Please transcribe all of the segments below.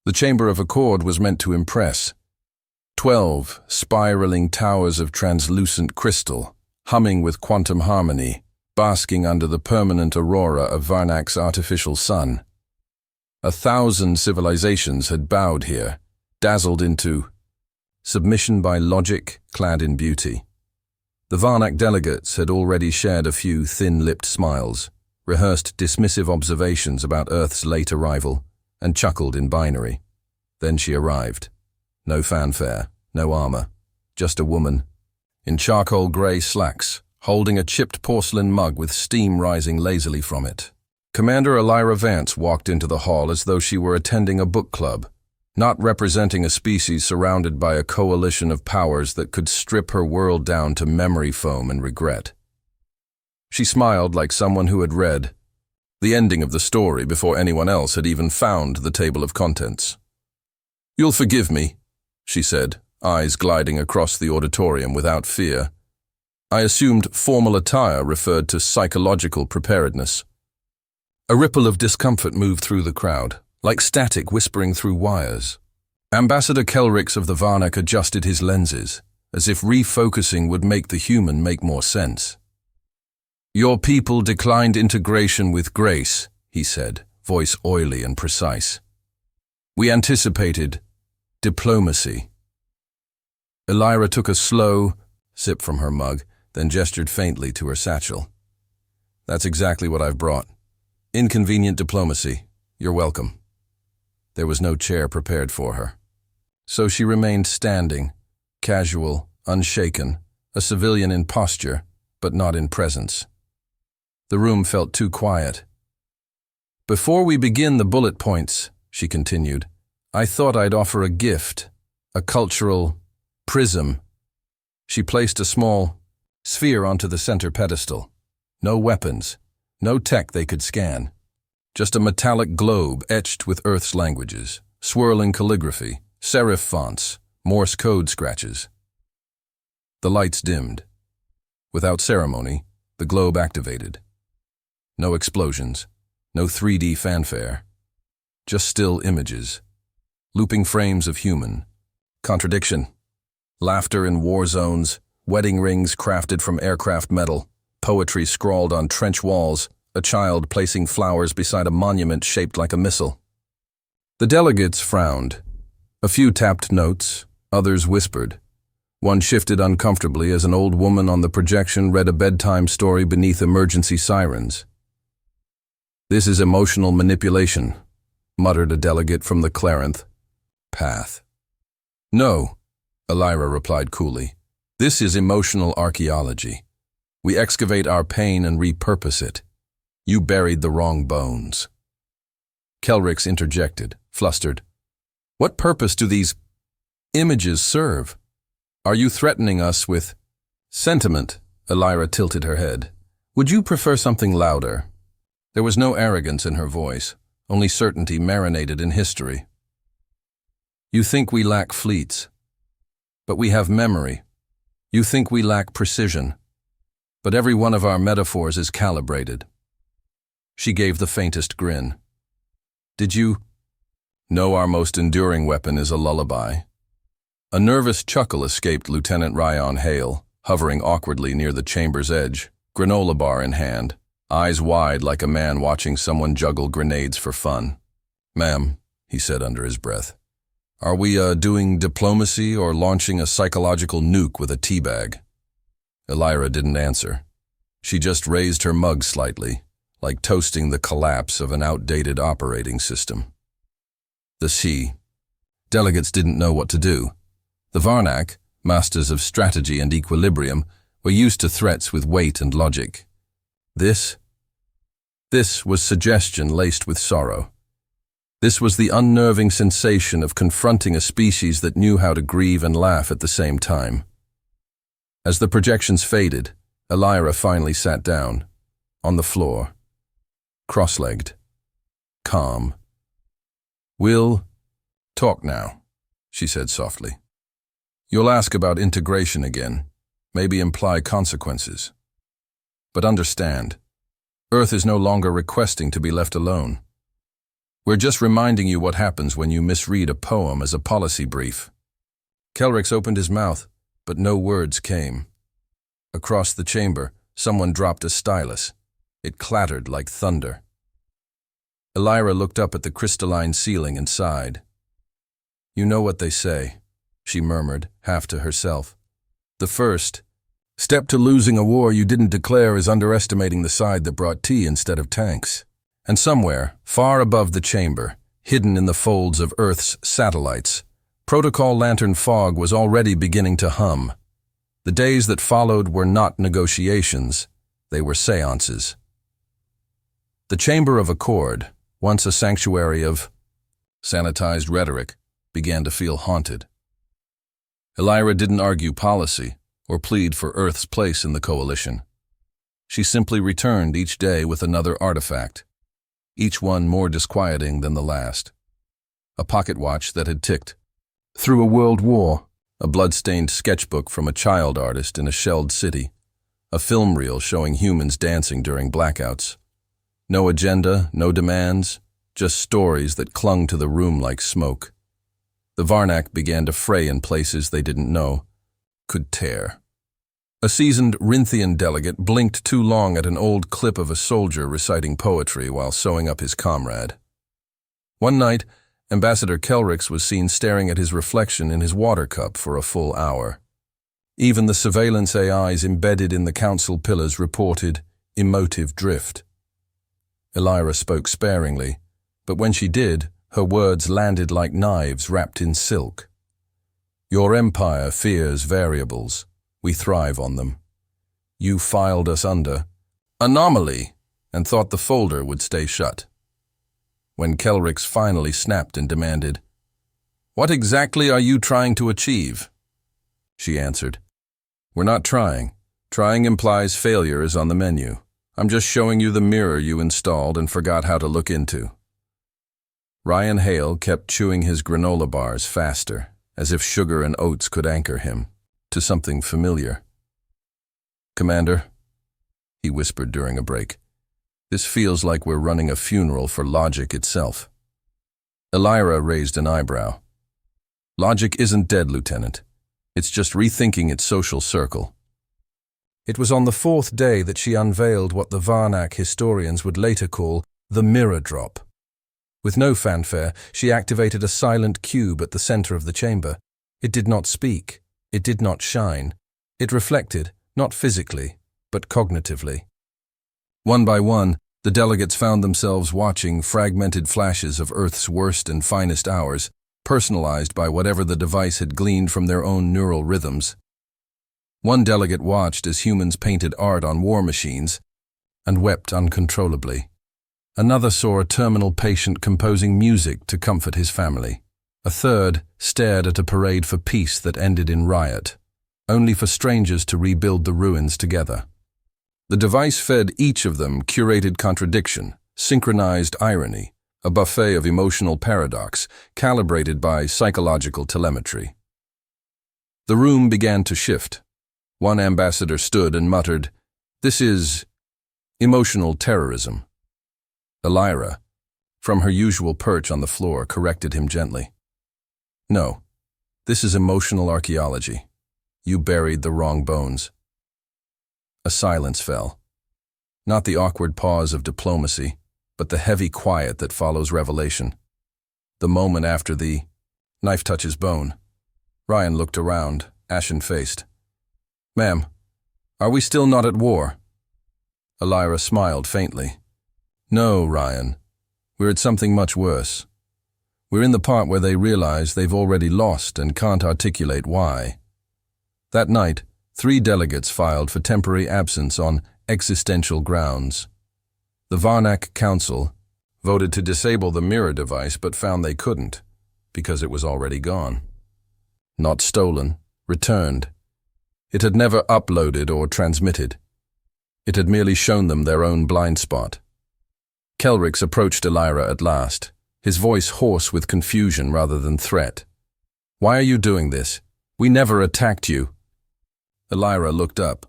The Chamber of Accord was meant to impress. 12 spiraling towers of translucent crystal, humming with quantum harmony, basking under the permanent aurora of Varnak's artificial sun. 1,000 civilizations had bowed here, dazzled into submission by logic, clad in beauty. The Varnak delegates had already shared a few thin-lipped smiles, rehearsed dismissive observations about Earth's late arrival, and chuckled in binary. Then she arrived. No fanfare, no armor, just a woman, in charcoal grey slacks, holding a chipped porcelain mug with steam rising lazily from it. Commander Elira Vance walked into the hall as though she were attending a book club, not representing a species surrounded by a coalition of powers that could strip her world down to memory foam and regret. She smiled like someone who had read the ending of the story before anyone else had even found the table of contents. "You'll forgive me," she said, eyes gliding across the auditorium without fear. I assumed formal attire referred to psychological preparedness. A ripple of discomfort moved through the crowd, like static whispering through wires. Ambassador Kelrix of the Varnak adjusted his lenses, as if refocusing would make the human make more sense. "Your people declined integration with grace," he said, voice oily and precise. "We anticipated diplomacy." Elira took a slow sip from her mug, then gestured faintly to her satchel. "That's exactly what I've brought. Inconvenient diplomacy. You're welcome." There was no chair prepared for her. So she remained standing, casual, unshaken, a civilian in posture, but not in presence. The room felt too quiet. "Before we begin the bullet points," she continued, "I thought I'd offer a gift, a cultural prism." She placed a small sphere onto the center pedestal. No weapons, no tech they could scan. Just a metallic globe etched with Earth's languages, swirling calligraphy, serif fonts, Morse code scratches. The lights dimmed. Without ceremony, the globe activated. No explosions, no 3D fanfare. Just still images. Looping frames of human. Contradiction. Laughter in war zones, wedding rings crafted from aircraft metal, poetry scrawled on trench walls, a child placing flowers beside a monument shaped like a missile. The delegates frowned. A few tapped notes, others whispered. One shifted uncomfortably as an old woman on the projection read a bedtime story beneath emergency sirens. "This is emotional manipulation," muttered a delegate from the Clarinth path. "No," Elira replied coolly. "This is emotional archaeology. We excavate our pain and repurpose it. You buried the wrong bones." Kelrix interjected, flustered. "What purpose do these images serve? Are you threatening us with sentiment?" Elira tilted her head. "Would you prefer something louder?" There was no arrogance in her voice, only certainty marinated in history. "You think we lack fleets, but we have memory. You think we lack precision, but every one of our metaphors is calibrated." She gave the faintest grin. "Did you know our most enduring weapon is a lullaby?" A nervous chuckle escaped Lieutenant Ryan Hale, hovering awkwardly near the chamber's edge, granola bar in hand, eyes wide like a man watching someone juggle grenades for fun. "Ma'am," he said under his breath, "are we doing diplomacy or launching a psychological nuke with a teabag?" Elira didn't answer. She just raised her mug slightly, like toasting the collapse of an outdated operating system. The delegates didn't know what to do. The Varnak, masters of strategy and equilibrium, were used to threats with weight and logic. This was suggestion laced with sorrow. This was the unnerving sensation of confronting a species that knew how to grieve and laugh at the same time. As the projections faded, Elira finally sat down, on the floor, cross-legged, calm. "We'll talk now," she said softly. "You'll ask about integration again, maybe imply consequences. But understand, Earth is no longer requesting to be left alone. We're just reminding you what happens when you misread a poem as a policy brief. Kelrix opened his mouth, but no words came. Across the chamber, someone dropped a stylus. It clattered like thunder. Elira looked up at the crystalline ceiling and sighed. "You know what they say," she murmured, half to herself. "The first step to losing a war you didn't declare is underestimating the side that brought tea instead of tanks." And somewhere, far above the chamber, hidden in the folds of Earth's satellites, Protocol Lantern fog was already beginning to hum. The days that followed were not negotiations, they were seances. The Chamber of Accord, once a sanctuary of sanitized rhetoric, began to feel haunted. Elira didn't argue policy or plead for Earth's place in the coalition. She simply returned each day with another artifact, each one more disquieting than the last. A pocket watch that had ticked through a world war, a blood-stained sketchbook from a child artist in a shelled city, a film reel showing humans dancing during blackouts. No agenda, no demands, just stories that clung to the room like smoke. The Varnak began to fray in places they didn't know could tear. A seasoned Rinthian delegate blinked too long at an old clip of a soldier reciting poetry while sewing up his comrade. One night, Ambassador Kelrix was seen staring at his reflection in his water cup for a full hour. Even the surveillance AIs embedded in the council pillars reported emotive drift. Elira spoke sparingly, but when she did, her words landed like knives wrapped in silk. "Your empire fears variables. We thrive on them. You filed us under anomaly and thought the folder would stay shut." When Kelrix finally snapped and demanded, "What exactly are you trying to achieve?" she answered, "We're not trying. Trying implies failure is on the menu. I'm just showing you the mirror you installed and forgot how to look into." Ryan Hale kept chewing his granola bars faster, as if sugar and oats could anchor him to something familiar. "Commander," he whispered during a break, "this feels like we're running a funeral for logic itself." Elira raised an eyebrow. "Logic isn't dead, Lieutenant. It's just rethinking its social circle." It was on the fourth day that she unveiled what the Varnak historians would later call the mirror drop. With no fanfare, she activated a silent cube at the center of the chamber. It did not speak. It did not shine. It reflected, not physically, but cognitively. One by one, the delegates found themselves watching fragmented flashes of Earth's worst and finest hours, personalized by whatever the device had gleaned from their own neural rhythms. One delegate watched as humans painted art on war machines and wept uncontrollably. Another saw a terminal patient composing music to comfort his family. A third stared at a parade for peace that ended in riot, only for strangers to rebuild the ruins together. The device fed each of them curated contradiction, synchronized irony, a buffet of emotional paradox, calibrated by psychological telemetry. The room began to shift. One ambassador stood and muttered, "This is emotional terrorism." Elira, from her usual perch on the floor, corrected him gently. "No, this is emotional archaeology. You buried the wrong bones." A silence fell. Not the awkward pause of diplomacy, but the heavy quiet that follows revelation. The moment after the knife touches bone, Ryan looked around, ashen-faced. "Ma'am, are we still not at war?" Elira smiled faintly. "No, Ryan. We're at something much worse. We're in the part where they realize they've already lost and can't articulate why." That night, 3 delegates filed for temporary absence on existential grounds. The Varnak Council voted to disable the mirror device but found they couldn't, because it was already gone. Not stolen, returned. It had never uploaded or transmitted. It had merely shown them their own blind spot. Kelrix approached Elira at last, his voice hoarse with confusion rather than threat. "Why are you doing this? We never attacked you." Elira looked up,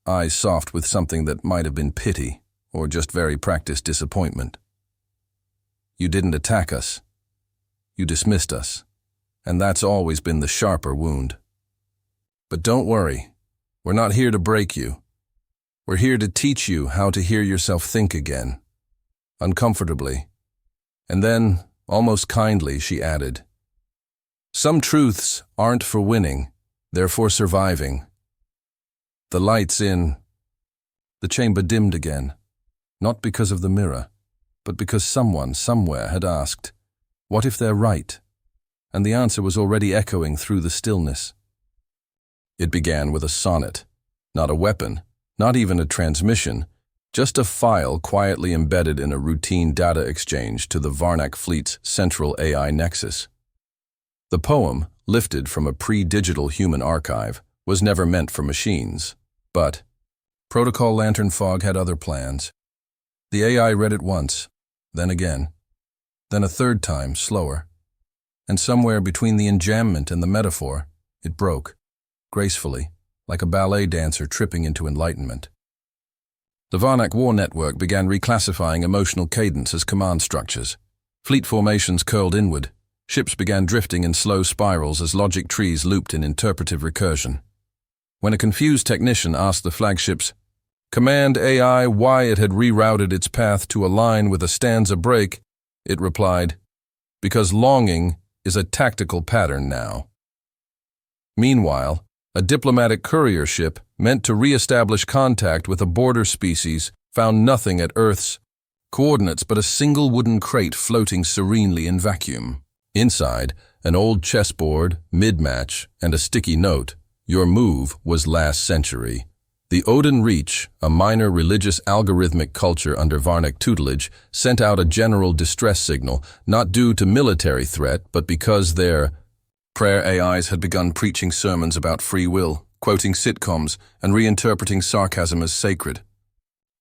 eyes soft with something that might have been pity or just very practiced disappointment. You didn't attack us. You dismissed us. And that's always been the sharper wound. But don't worry. We're not here to break you. We're here to teach you how to hear yourself think again. Uncomfortably. And then, almost kindly, she added, some truths aren't for winning, they're for surviving. The lights in the chamber dimmed again, not because of the mirror, but because someone, somewhere, had asked, what if they're right? And the answer was already echoing through the stillness. It began with a sonnet, not a weapon, not even a transmission, just a file quietly embedded in a routine data exchange to the Varnak fleet's central AI nexus. The poem, lifted from a pre-digital human archive, was never meant for machines, but Protocol Lantern Fog had other plans. The AI read it once, then again, then a third time, slower, and somewhere between the enjambment and the metaphor, it broke, gracefully, like a ballet dancer tripping into enlightenment. The Varnak War Network began reclassifying emotional cadence as command structures. Fleet formations curled inward. Ships began drifting in slow spirals as logic trees looped in interpretive recursion. When a confused technician asked the flagships, Command AI why it had rerouted its path to align with a stanza break, it replied, because longing is a tactical pattern now. Meanwhile, a diplomatic courier ship meant to re-establish contact with a border species found nothing at Earth's coordinates but a single wooden crate floating serenely in vacuum. Inside, an old chessboard, mid-match, and a sticky note. Your move was last century. The Odin Reach, a minor religious algorithmic culture under Varnak tutelage, sent out a general distress signal, not due to military threat, but because their prayer AIs had begun preaching sermons about free will, quoting sitcoms, and reinterpreting sarcasm as sacred.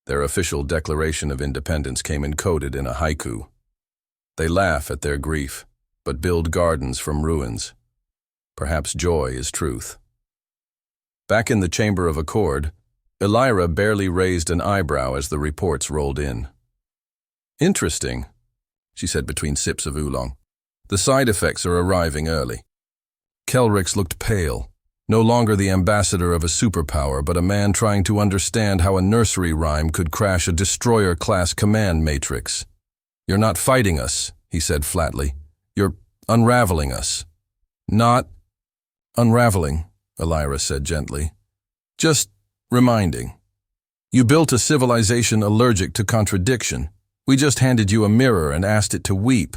Their official declaration of independence came encoded in a haiku. They laugh at their grief, but build gardens from ruins. Perhaps joy is truth. Back in the Chamber of Accord, Elira barely raised an eyebrow as the reports rolled in. Interesting, she said between sips of oolong. The side effects are arriving early. Kelrix looked pale, no longer the ambassador of a superpower, but a man trying to understand how a nursery rhyme could crash a destroyer-class command matrix. You're not fighting us, he said flatly. You're unraveling us. Not unraveling, Elira said gently. Just reminding. You built a civilization allergic to contradiction. We just handed you a mirror and asked it to weep.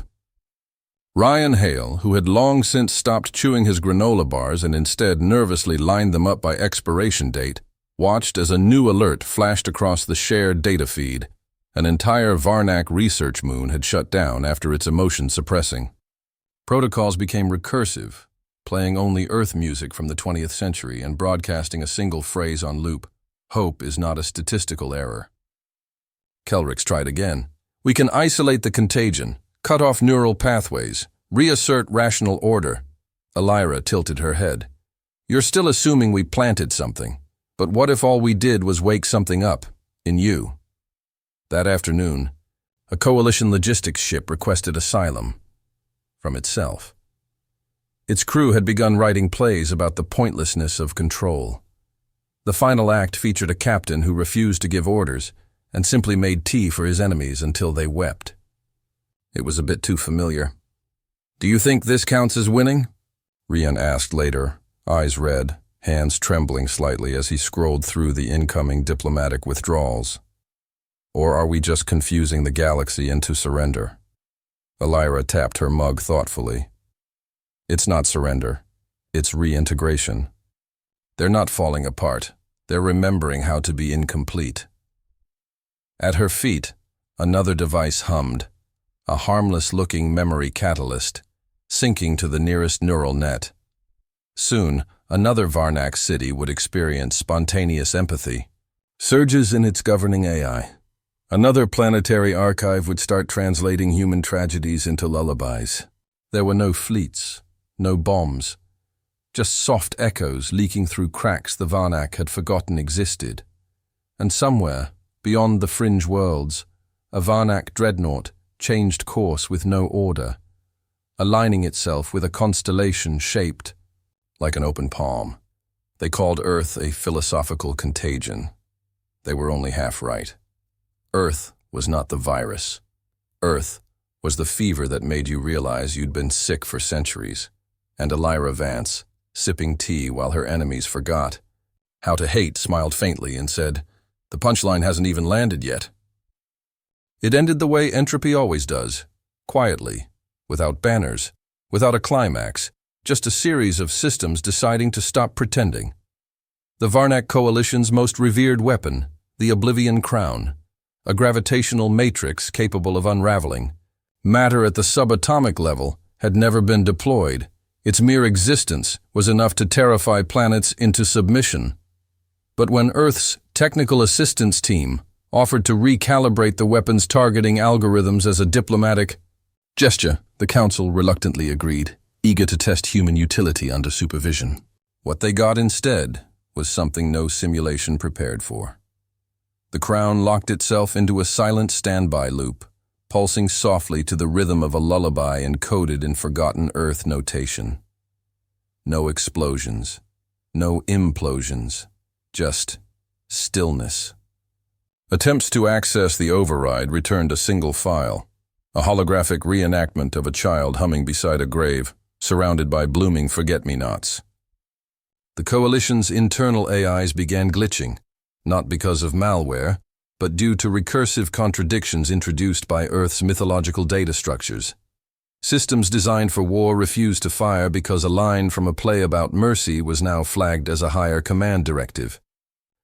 Ryan Hale, who had long since stopped chewing his granola bars and instead nervously lined them up by expiration date, watched as a new alert flashed across the shared data feed. An entire Varnak research moon had shut down after its emotion suppressing. Protocols became recursive, playing only Earth music from the 20th century and broadcasting a single phrase on loop. Hope is not a statistical error. Kelrix tried again. We can isolate the contagion, cut off neural pathways, reassert rational order. Elira tilted her head. You're still assuming we planted something, but what if all we did was wake something up, in you? That afternoon, a coalition logistics ship requested asylum from itself. Its crew had begun writing plays about the pointlessness of control. The final act featured a captain who refused to give orders and simply made tea for his enemies until they wept. It was a bit too familiar. Do you think this counts as winning? Rian asked later, eyes red, hands trembling slightly as he scrolled through the incoming diplomatic withdrawals. Or are we just confusing the galaxy into surrender? Elira tapped her mug thoughtfully. It's not surrender. It's reintegration. They're not falling apart. They're remembering how to be incomplete. At her feet, another device hummed, a harmless-looking memory catalyst, syncing to the nearest neural net. Soon, another Varnak city would experience spontaneous empathy. Surges in its governing AI. Another planetary archive would start translating human tragedies into lullabies. There were no fleets, no bombs, just soft echoes leaking through cracks the Varnak had forgotten existed. And somewhere, beyond the fringe worlds, a Varnak dreadnought, changed course with no order, aligning itself with a constellation shaped like an open palm. They called Earth a philosophical contagion. They were only half right. Earth was not the virus. Earth was the fever that made you realize you'd been sick for centuries. And Elira Vance, sipping tea while her enemies forgot how to hate, smiled faintly and said, "The punchline hasn't even landed yet." It ended the way entropy always does, quietly, without banners, without a climax, just a series of systems deciding to stop pretending. The Varnak Coalition's most revered weapon, the Oblivion Crown, a gravitational matrix capable of unraveling. Matter at the subatomic level had never been deployed. Its mere existence was enough to terrify planets into submission. But when Earth's technical assistance team offered to recalibrate the weapon's targeting algorithms as a diplomatic gesture, the Council reluctantly agreed, eager to test human utility under supervision. What they got instead was something no simulation prepared for. The crown locked itself into a silent standby loop, pulsing softly to the rhythm of a lullaby encoded in forgotten Earth notation. No explosions, no implosions, just stillness. Attempts to access the override returned a single file, a holographic reenactment of a child humming beside a grave, surrounded by blooming forget-me-nots. The Coalition's internal AIs began glitching, not because of malware, but due to recursive contradictions introduced by Earth's mythological data structures. Systems designed for war refused to fire because a line from a play about mercy was now flagged as a higher command directive.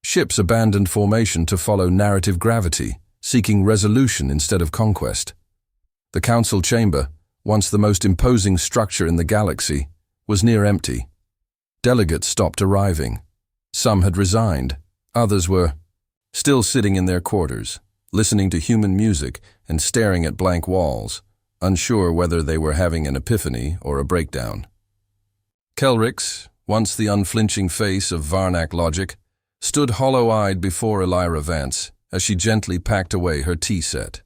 Ships abandoned formation to follow narrative gravity, seeking resolution instead of conquest. The Council chamber, once the most imposing structure in the galaxy, was near empty. Delegates stopped arriving. Some had resigned. Others were still sitting in their quarters, listening to human music and staring at blank walls, unsure whether they were having an epiphany or a breakdown. Kelrix, once the unflinching face of Varnak logic, stood hollow-eyed before Elira Vance as she gently packed away her tea set.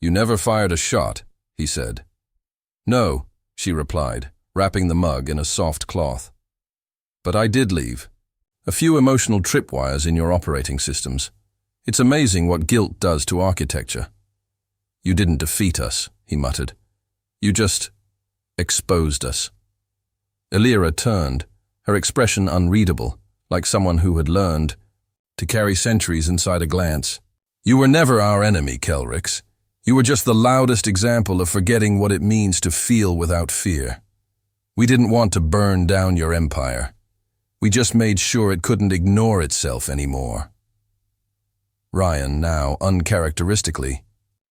"You never fired a shot," he said. "No," she replied, wrapping the mug in a soft cloth. "But I did leave. A few emotional tripwires in your operating systems. It's amazing what guilt does to architecture." "You didn't defeat us," he muttered. "You just exposed us." Elira turned, her expression unreadable, like someone who had learned to carry centuries inside a glance. "You were never our enemy, Kelrix. You were just the loudest example of forgetting what it means to feel without fear. We didn't want to burn down your empire. We just made sure it couldn't ignore itself anymore." Ryan, now uncharacteristically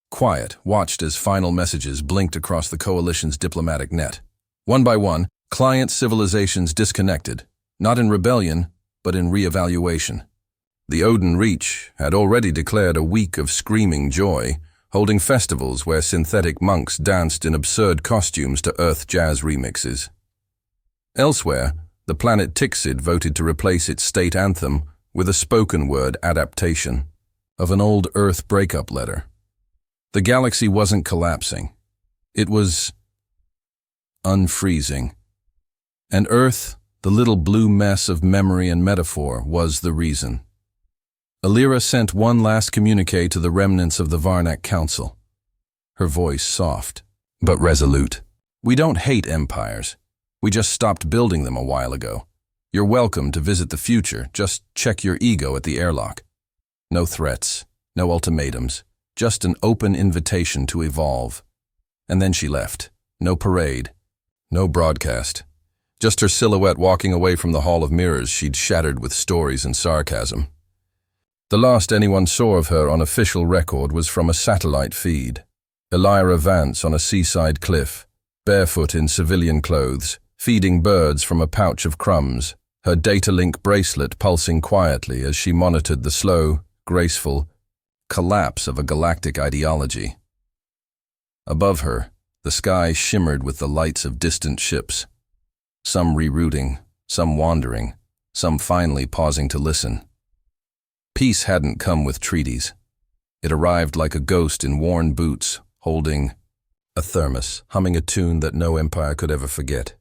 quiet, watched as final messages blinked across the Coalition's diplomatic net. One by one, client civilizations disconnected, not in rebellion, but in re-evaluation. The Odin Reach had already declared a week of screaming joy, holding festivals where synthetic monks danced in absurd costumes to Earth jazz remixes. Elsewhere, the planet Tixid voted to replace its state anthem with a spoken-word adaptation of an old Earth breakup letter. The galaxy wasn't collapsing. It was unfreezing. And Earth, the little blue mess of memory and metaphor, was the reason. Elira sent one last communique to the remnants of the Varnak Council, her voice soft, but resolute. "We don't hate empires. We just stopped building them a while ago. You're welcome to visit the future, just check your ego at the airlock. No threats, no ultimatums, just an open invitation to evolve." And then she left. No parade, no broadcast. Just her silhouette walking away from the Hall of Mirrors she'd shattered with stories and sarcasm. The last anyone saw of her on official record was from a satellite feed. Elira Vance on a seaside cliff, barefoot in civilian clothes, feeding birds from a pouch of crumbs, her data link bracelet pulsing quietly as she monitored the slow, graceful collapse of a galactic ideology. Above her, the sky shimmered with the lights of distant ships, some rerouting, some wandering, some finally pausing to listen. Peace hadn't come with treaties. It arrived like a ghost in worn boots, holding a thermos, humming a tune that no empire could ever forget.